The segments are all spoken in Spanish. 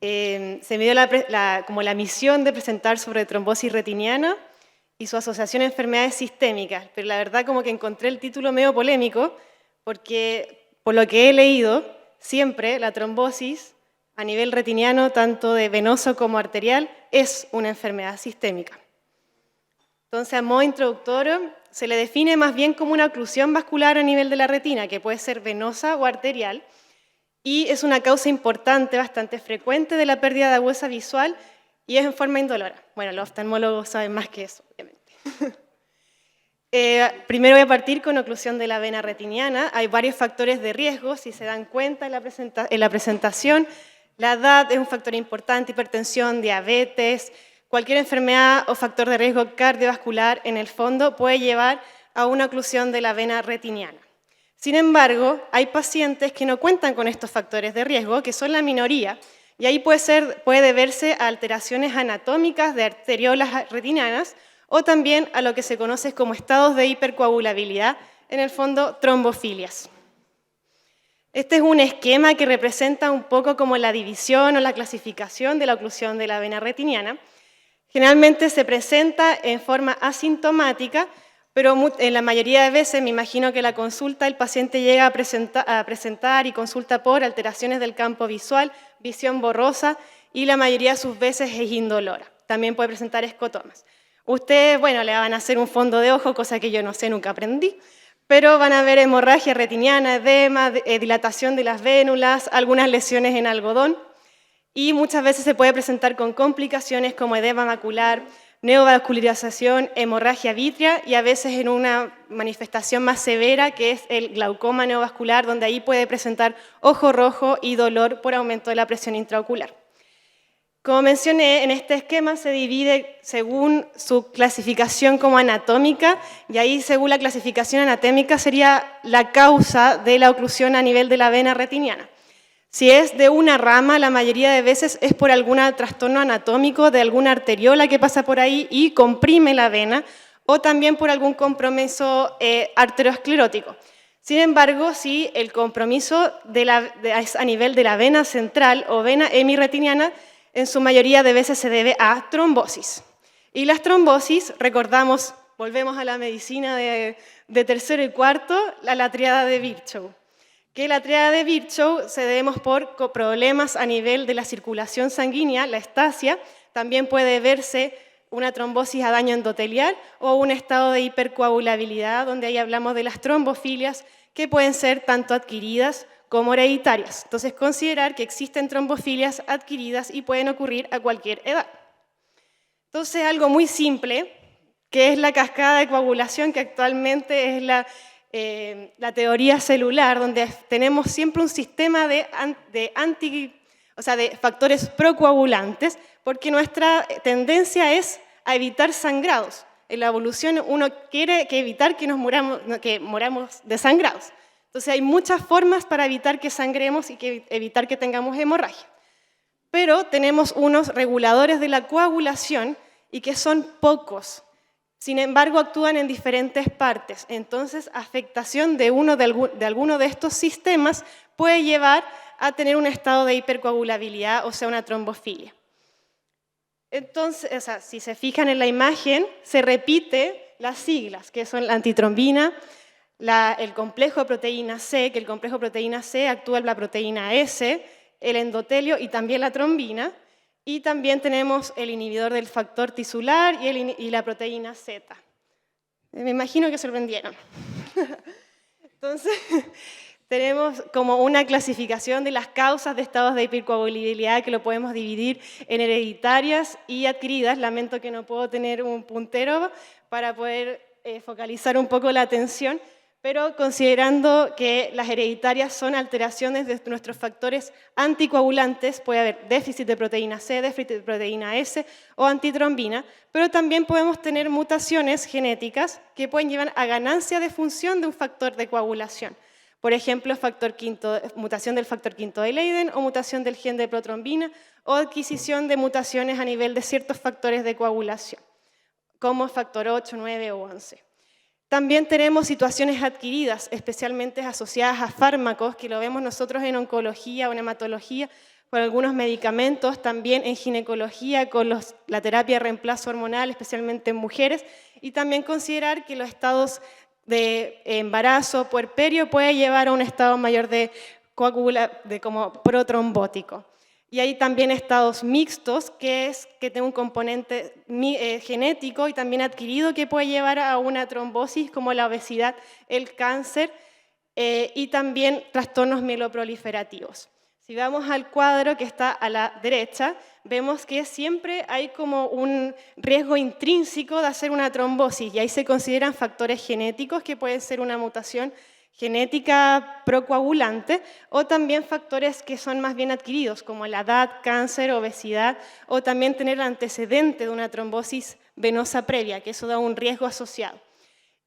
se me dio como la misión de presentar sobre trombosis retiniana y su asociación a enfermedades sistémicas, pero la verdad como que encontré el título medio polémico, porque por lo que he leído, siempre la trombosis a nivel retiniano, tanto de venoso como arterial, es una enfermedad sistémica. Entonces, a modo introductorio, se le define más bien como una oclusión vascular a nivel de la retina, que puede ser venosa o arterial, y es una causa importante, bastante frecuente de la pérdida de agudeza visual y es en forma indolora. Bueno, los oftalmólogos saben más que eso, obviamente. Primero voy a partir con oclusión de la vena retiniana. Hay varios factores de riesgo, si se dan cuenta en la presentación. La edad es un factor importante, hipertensión, diabetes, cualquier enfermedad o factor de riesgo cardiovascular en el fondo puede llevar a una oclusión de la vena retiniana. Sin embargo, hay pacientes que no cuentan con estos factores de riesgo, que son la minoría, y ahí puede deberse a alteraciones anatómicas de arteriolas retinianas o también a lo que se conoce como estados de hipercoagulabilidad, en el fondo trombofilias. Este es un esquema que representa un poco como la división o la clasificación de la oclusión de la vena retiniana. Generalmente se presenta en forma asintomática, pero en la mayoría de veces me imagino que la consulta el paciente llega a presentar y consulta por alteraciones del campo visual, visión borrosa y la mayoría de sus veces es indolora. También puede presentar escotomas. Ustedes, bueno, le van a hacer un fondo de ojo, cosa que yo no sé, nunca aprendí, pero van a ver hemorragia retiniana, edema, dilatación de las vénulas, algunas lesiones en algodón y muchas veces se puede presentar con complicaciones como edema macular, neovascularización, hemorragia vítrea y a veces en una manifestación más severa que es el glaucoma neovascular, donde ahí puede presentar ojo rojo y dolor por aumento de la presión intraocular. Como mencioné, en este esquema se divide según su clasificación como anatómica y ahí según la clasificación anatómica sería la causa de la oclusión a nivel de la vena retiniana. Si es de una rama, la mayoría de veces es por algún trastorno anatómico de alguna arteriola que pasa por ahí y comprime la vena, o también por algún compromiso arteriosclerótico. Sin embargo, si el compromiso es a nivel de la vena central o vena hemirretiniana, en su mayoría de veces se debe a trombosis. Y las trombosis, recordamos, volvemos a la medicina de tercero y cuarto, la triada de Virchow. Que la triada de Virchow se debemos por problemas a nivel de la circulación sanguínea, la estasia, también puede verse una trombosis a daño endotelial o un estado de hipercoagulabilidad, donde ahí hablamos de las trombofilias que pueden ser tanto adquiridas como hereditarias. Entonces, considerar que existen trombofilias adquiridas y pueden ocurrir a cualquier edad. Entonces, algo muy simple, que es la cascada de coagulación, que actualmente es la teoría celular, donde tenemos siempre un sistema de factores procoagulantes, porque nuestra tendencia es a evitar sangrados. En la evolución uno quiere evitar que moramos desangrados. Entonces hay muchas formas para evitar que sangremos y evitar que tengamos hemorragia. Pero tenemos unos reguladores de la coagulación y que son pocos. Sin embargo, actúan en diferentes partes. Entonces, afectación de alguno de estos sistemas puede llevar a tener un estado de hipercoagulabilidad, o sea, una trombofilia. Entonces, si se fijan en la imagen, se repite las siglas, que son la antitrombina, el complejo de proteína C, que el complejo de proteína C actúa en la proteína S, el endotelio y también la trombina, y también tenemos el inhibidor del factor tisular y la proteína Z. Me imagino que sorprendieron. Entonces, tenemos como una clasificación de las causas de estados de hipercoagulabilidad que lo podemos dividir en hereditarias y adquiridas. Lamento que no puedo tener un puntero para poder focalizar un poco la atención, pero considerando que las hereditarias son alteraciones de nuestros factores anticoagulantes, puede haber déficit de proteína C, déficit de proteína S o antitrombina, pero también podemos tener mutaciones genéticas que pueden llevar a ganancia de función de un factor de coagulación. Por ejemplo, mutación del factor V de Leiden o mutación del gen de protrombina o adquisición de mutaciones a nivel de ciertos factores de coagulación, como factor 8, 9 o 11. También tenemos situaciones adquiridas, especialmente asociadas a fármacos, que lo vemos nosotros en oncología o en hematología, con algunos medicamentos, también en ginecología con la terapia de reemplazo hormonal, especialmente en mujeres, y también considerar que los estados de embarazo, puerperio, puede llevar a un estado mayor de como protrombótico. Y hay también estados mixtos, que es que tiene un componente genético y también adquirido que puede llevar a una trombosis, como la obesidad, el cáncer y también trastornos mieloproliferativos. Si vamos al cuadro que está a la derecha, vemos que siempre hay como un riesgo intrínseco de hacer una trombosis y ahí se consideran factores genéticos que pueden ser una mutación genética procoagulante o también factores que son más bien adquiridos como la edad, cáncer, obesidad o también tener el antecedente de una trombosis venosa previa, que eso da un riesgo asociado.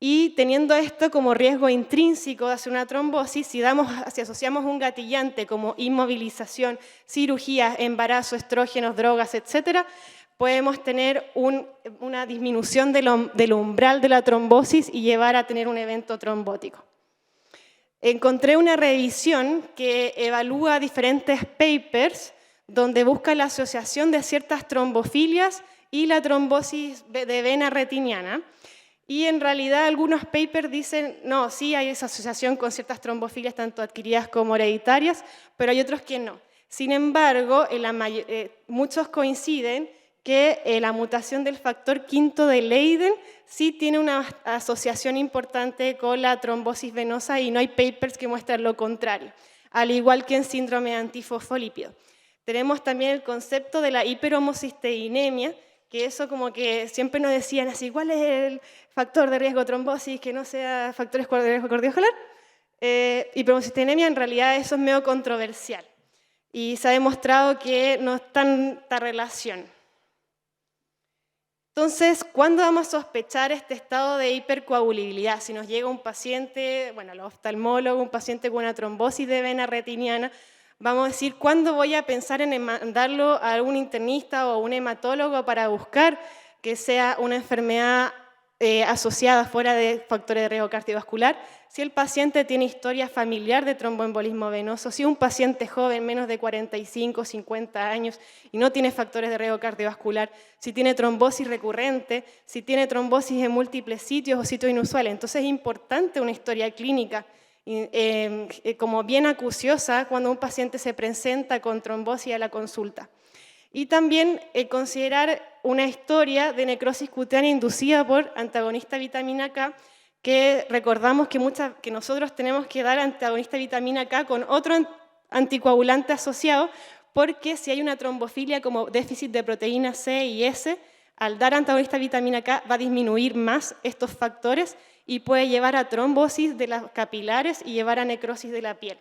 Y teniendo esto como riesgo intrínseco de hacer una trombosis, si asociamos un gatillante como inmovilización, cirugía, embarazo, estrógenos, drogas, etc., podemos tener una disminución del umbral de la trombosis y llevar a tener un evento trombótico. Encontré una revisión que evalúa diferentes papers donde busca la asociación de ciertas trombofilias y la trombosis de vena retiniana. Y en realidad algunos papers dicen, no, sí hay esa asociación con ciertas trombofilias, tanto adquiridas como hereditarias, pero hay otros que no. Sin embargo, muchos coinciden que la mutación del factor V de Leiden sí tiene una asociación importante con la trombosis venosa y no hay papers que muestran lo contrario, al igual que en síndrome de antifosfolípido. Tenemos también el concepto de la hiperhomocisteinemia, que eso como que siempre nos decían así, ¿cuál es el factor de riesgo de trombosis que no sea factores de riesgo cardiovascular? Hiperhomocisteinemia, en realidad eso es medio controversial y se ha demostrado que no es tanta relación. Entonces, ¿cuándo vamos a sospechar este estado de hipercoagulabilidad? Si nos llega un paciente, bueno, el oftalmólogo, un paciente con una trombosis de vena retiniana, vamos a decir, ¿cuándo voy a pensar en mandarlo a algún internista o un hematólogo para buscar que sea una enfermedad asociada fuera de factores de riesgo cardiovascular? Si el paciente tiene historia familiar de tromboembolismo venoso, si es un paciente joven, menos de 45, 50 años, y no tiene factores de riesgo cardiovascular, si tiene trombosis recurrente, si tiene trombosis en múltiples sitios o sitios inusuales. Entonces es importante una historia clínica como bien acuciosa cuando un paciente se presenta con trombosis a la consulta. Y también considerar una historia de necrosis cutánea inducida por antagonista vitamina K, que recordamos que nosotros tenemos que dar antagonista vitamina K con otro anticoagulante asociado, porque si hay una trombofilia como déficit de proteína C y S, al dar antagonista vitamina K va a disminuir más estos factores y puede llevar a trombosis de las capilares y llevar a necrosis de la piel.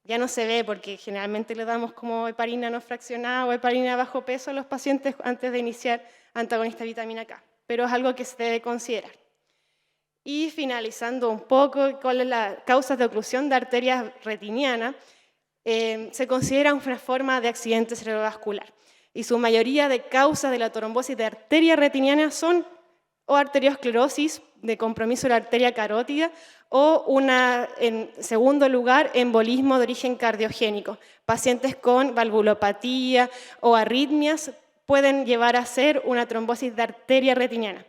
Ya no se ve porque generalmente le damos como heparina no fraccionada o heparina bajo peso a los pacientes antes de iniciar antagonista vitamina K, pero es algo que se debe considerar. Y finalizando un poco, ¿cuál es la causa de oclusión de arterias retiniana? Se considera una forma de accidente cerebrovascular y su mayoría de causas de la trombosis de arteria retiniana son o arteriosclerosis de compromiso de la arteria carótida o en segundo lugar, embolismo de origen cardiogénico. Pacientes con valvulopatía o arritmias pueden llevar a ser una trombosis de arteria retiniana.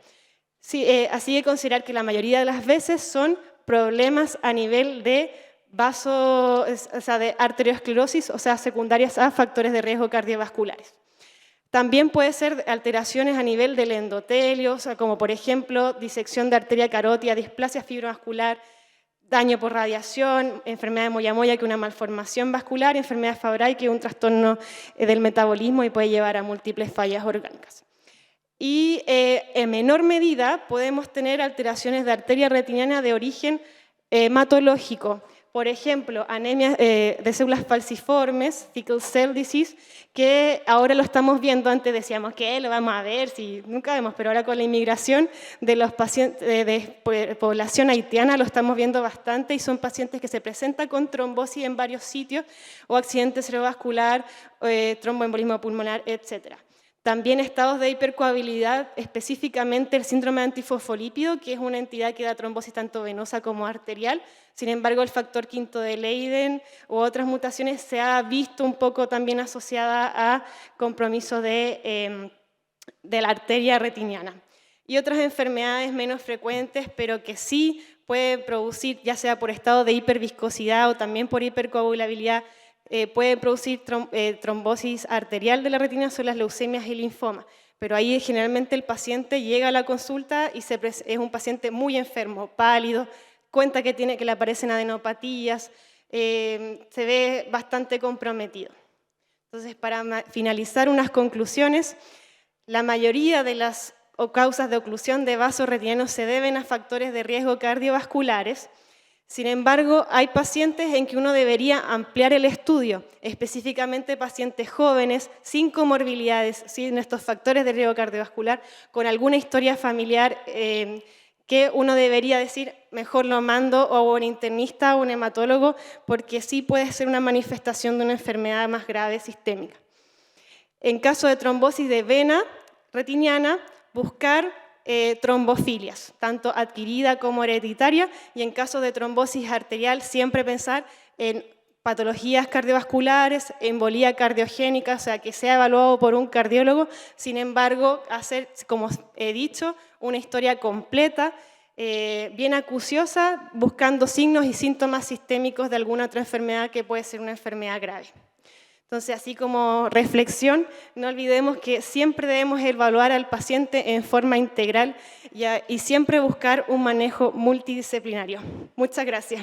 Sí, así que considerar que la mayoría de las veces son problemas a nivel de de arteriosclerosis, o sea, secundarias a factores de riesgo cardiovasculares. También puede ser alteraciones a nivel del endotelio, o sea, como por ejemplo disección de arteria carótida, displasia fibrovascular, daño por radiación, enfermedad de Moyamoya, que es una malformación vascular, enfermedad de Fabry, que es un trastorno del metabolismo y puede llevar a múltiples fallas orgánicas. Y en menor medida podemos tener alteraciones de arteria retiniana de origen hematológico. Por ejemplo, anemia de células falciformes, sickle cell disease, que ahora lo estamos viendo, antes decíamos que lo vamos a ver, si nunca vemos, pero ahora con la inmigración de los pacientes de población haitiana lo estamos viendo bastante y son pacientes que se presentan con trombosis en varios sitios o accidente cerebrovascular, tromboembolismo pulmonar, etc. También estados de hipercoagulabilidad, específicamente el síndrome antifosfolípido, que es una entidad que da trombosis tanto venosa como arterial. Sin embargo, el factor V de Leiden u otras mutaciones se ha visto un poco también asociada a compromiso de la arteria retiniana. Y otras enfermedades menos frecuentes, pero que sí pueden producir, ya sea por estado de hiperviscosidad o también por hipercoagulabilidad, pueden producir trombosis arterial de la retina, son las leucemias y linfomas. Pero ahí generalmente el paciente llega a la consulta y es un paciente muy enfermo, pálido, cuenta que le aparecen adenopatías, se ve bastante comprometido. Entonces, para finalizar, unas conclusiones. La mayoría de las causas de oclusión de vasos retinianos se deben a factores de riesgo cardiovasculares. Sin embargo, hay pacientes en que uno debería ampliar el estudio, específicamente pacientes jóvenes, sin comorbilidades, sin estos factores de riesgo cardiovascular, con alguna historia familiar que uno debería decir, mejor lo mando a un internista o un hematólogo, porque sí puede ser una manifestación de una enfermedad más grave sistémica. En caso de trombosis de vena retiniana, buscar trombofilias, tanto adquirida como hereditaria, y en caso de trombosis arterial siempre pensar en patologías cardiovasculares, embolía cardiogénica, o sea, que sea evaluado por un cardiólogo. Sin embargo, hacer, como he dicho, una historia completa, bien acuciosa, buscando signos y síntomas sistémicos de alguna otra enfermedad que puede ser una enfermedad grave. Entonces, así como reflexión, no olvidemos que siempre debemos evaluar al paciente en forma integral y siempre buscar un manejo multidisciplinario. Muchas gracias.